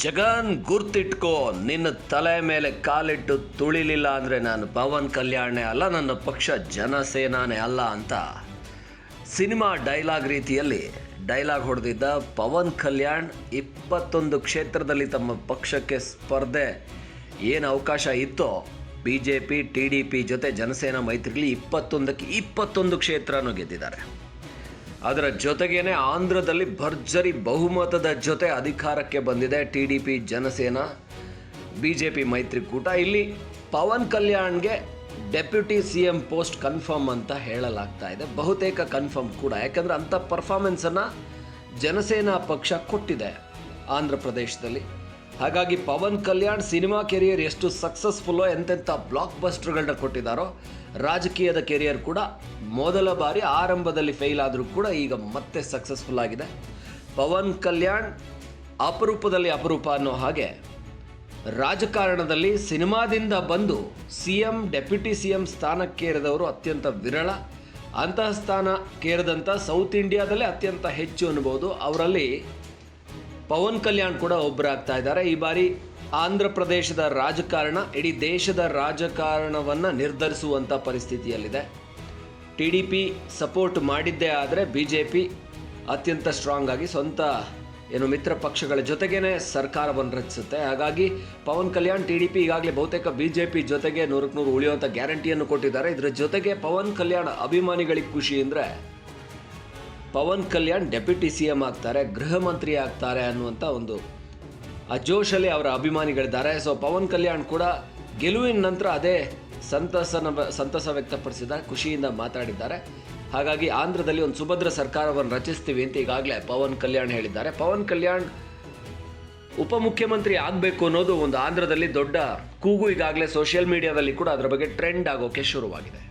ಜಗನ್ ಗುರ್ತಿಟ್ಕೋ, ನಿನ್ನ ತಲೆ ಮೇಲೆ ಕಾಲಿಟ್ಟು ತುಳಿಲಿಲ್ಲ ಅಂದರೆ ನಾನು ಪವನ್ ಕಲ್ಯಾಣೇ ಅಲ್ಲ, ನನ್ನ ಪಕ್ಷ ಜನಸೇನಾನೇ ಅಲ್ಲ ಅಂತ ಸಿನಿಮಾ ಡೈಲಾಗ್ ರೀತಿಯಲ್ಲಿ ಡೈಲಾಗ್ ಹೊಡೆದಿದ್ದ ಪವನ್ ಕಲ್ಯಾಣ್ 21 ಕ್ಷೇತ್ರದಲ್ಲಿ ತಮ್ಮ ಪಕ್ಷಕ್ಕೆ ಸ್ಪರ್ಧೆ ಏನು ಅವಕಾಶ ಇತ್ತೋ BJP TDP ಜೊತೆ ಜನಸೇನಾ ಮೈತ್ರಿಲಿ 21ಕ್ಕೆ 21 ಕ್ಷೇತ್ರನೂ ಗೆದ್ದಿದ್ದಾರೆ. ಅದರ ಜೊತೆಗೇನೆ ಆಂಧ್ರದಲ್ಲಿ ಭರ್ಜರಿ ಬಹುಮತದ ಜೊತೆ ಅಧಿಕಾರಕ್ಕೆ ಬಂದಿದೆ TDP ಜನಸೇನಾ BJP ಮೈತ್ರಿಕೂಟ. ಇಲ್ಲಿ ಪವನ್ ಕಲ್ಯಾಣ್ಗೆ ಡೆಪ್ಯೂಟಿ CM ಪೋಸ್ಟ್ ಕನ್ಫರ್ಮ್ ಅಂತ ಹೇಳಲಾಗ್ತಾ ಇದೆ. ಬಹುತೇಕ ಕನ್ಫರ್ಮ್ ಕೂಡ, ಯಾಕಂದರೆ ಅಂಥ ಪರ್ಫಾರ್ಮೆನ್ಸನ್ನು ಜನಸೇನಾ ಪಕ್ಷ ಕೊಟ್ಟಿದೆ ಆಂಧ್ರ ಪ್ರದೇಶದಲ್ಲಿ. ಹಾಗಾಗಿ ಪವನ್ ಕಲ್ಯಾಣ್ ಸಿನಿಮಾ ಕೆರಿಯರ್ ಎಷ್ಟು ಸಕ್ಸಸ್ಫುಲ್ಲೋ, ಎಂತೆಂಥ ಬ್ಲಾಕ್ ಬಸ್ಟರ್ಗಳನ್ನ ಕೊಟ್ಟಿದ್ದಾರೋ, ರಾಜಕೀಯದ ಕೆರಿಯರ್ ಕೂಡ ಮೊದಲ ಬಾರಿ ಆರಂಭದಲ್ಲಿ ಫೇಲ್ ಆದರೂ ಕೂಡ ಈಗ ಮತ್ತೆ ಸಕ್ಸಸ್ಫುಲ್ ಆಗಿದೆ. ಪವನ್ ಕಲ್ಯಾಣ್ ಅಪರೂಪದಲ್ಲಿ ಅಪರೂಪ ಅನ್ನೋ ಹಾಗೆ ರಾಜಕಾರಣದಲ್ಲಿ ಸಿನಿಮಾದಿಂದ ಬಂದು CM ಡೆಪ್ಯೂಟಿ CM ಸ್ಥಾನಕ್ಕೇರಿದವರು ಅತ್ಯಂತ ವಿರಳ. ಅಂತಹ ಸ್ಥಾನಕ್ಕೇರಿದಂಥ ಸೌತ್ ಇಂಡಿಯಾದಲ್ಲೇ ಅತ್ಯಂತ ಹೆಚ್ಚು ಅನ್ಬೋದು. ಅವರಲ್ಲಿ ಪವನ್ ಕಲ್ಯಾಣ್ ಕೂಡ ಒಬ್ಬರಾಗ್ತಾ ಇದ್ದಾರೆ. ಈ ಬಾರಿ ಆಂಧ್ರ ಪ್ರದೇಶದ ರಾಜಕಾರಣ ಇಡೀ ದೇಶದ ರಾಜಕಾರಣವನ್ನು ನಿರ್ಧರಿಸುವಂಥ ಪರಿಸ್ಥಿತಿಯಲ್ಲಿದೆ. TDP ಸಪೋರ್ಟ್ ಮಾಡಿದ್ದೇ ಆದರೆ BJP ಅತ್ಯಂತ ಸ್ಟ್ರಾಂಗ್ ಆಗಿ ಸ್ವಂತ ಮಿತ್ರ ಪಕ್ಷಗಳ ಜೊತೆಗೇ ಸರ್ಕಾರವನ್ನು ರಚಿಸುತ್ತೆ. ಹಾಗಾಗಿ ಪವನ್ ಕಲ್ಯಾಣ್ TDP ಈಗಾಗಲೇ ಬಹುತೇಕ BJP ಜೊತೆಗೆ 100ಕ್ಕೆ 100 ಉಳಿಯುವಂಥ ಗ್ಯಾರಂಟಿಯನ್ನು ಕೊಟ್ಟಿದ್ದಾರೆ. ಇದರ ಜೊತೆಗೆ ಪವನ್ ಕಲ್ಯಾಣ್ ಅಭಿಮಾನಿಗಳಿಗೆ ಖುಷಿ ಅಂದರೆ ಪವನ್ ಕಲ್ಯಾಣ್ ಡೆಪ್ಯೂಟಿ CM ಆಗ್ತಾರೆ, ಗೃಹ ಮಂತ್ರಿ ಆಗ್ತಾರೆ ಅನ್ನುವಂಥ ಒಂದು ಜೋಶಲ್ಲಿ ಅವರ ಅಭಿಮಾನಿಗಳಿದ್ದಾರೆ. ಸೊ ಪವನ್ ಕಲ್ಯಾಣ್ ಕೂಡ ಗೆಲುವಿನ ನಂತರ ಅದೇ ಸಂತಸ ವ್ಯಕ್ತಪಡಿಸಿದ್ದಾರೆ, ಖುಷಿಯಿಂದ ಮಾತಾಡಿದ್ದಾರೆ. ಹಾಗಾಗಿ ಆಂಧ್ರದಲ್ಲಿ ಒಂದು ಸುಭದ್ರ ಸರ್ಕಾರವನ್ನು ರಚಿಸ್ತೀವಿ ಅಂತ ಈಗಾಗಲೇ ಪವನ್ ಕಲ್ಯಾಣ್ ಹೇಳಿದ್ದಾರೆ. ಪವನ್ ಕಲ್ಯಾಣ್ ಉಪಮುಖ್ಯಮಂತ್ರಿ ಆಗಬೇಕು ಅನ್ನೋದು ಒಂದು ಆಂಧ್ರದಲ್ಲಿ ದೊಡ್ಡ ಕೂಗು ಈಗಾಗಲೇ ಸೋಷಿಯಲ್ ಮೀಡಿಯಾದಲ್ಲಿ ಕೂಡ ಅದರ ಬಗ್ಗೆ ಟ್ರೆಂಡ್ ಆಗೋಕ್ಕೆ ಶುರುವಾಗಿದೆ.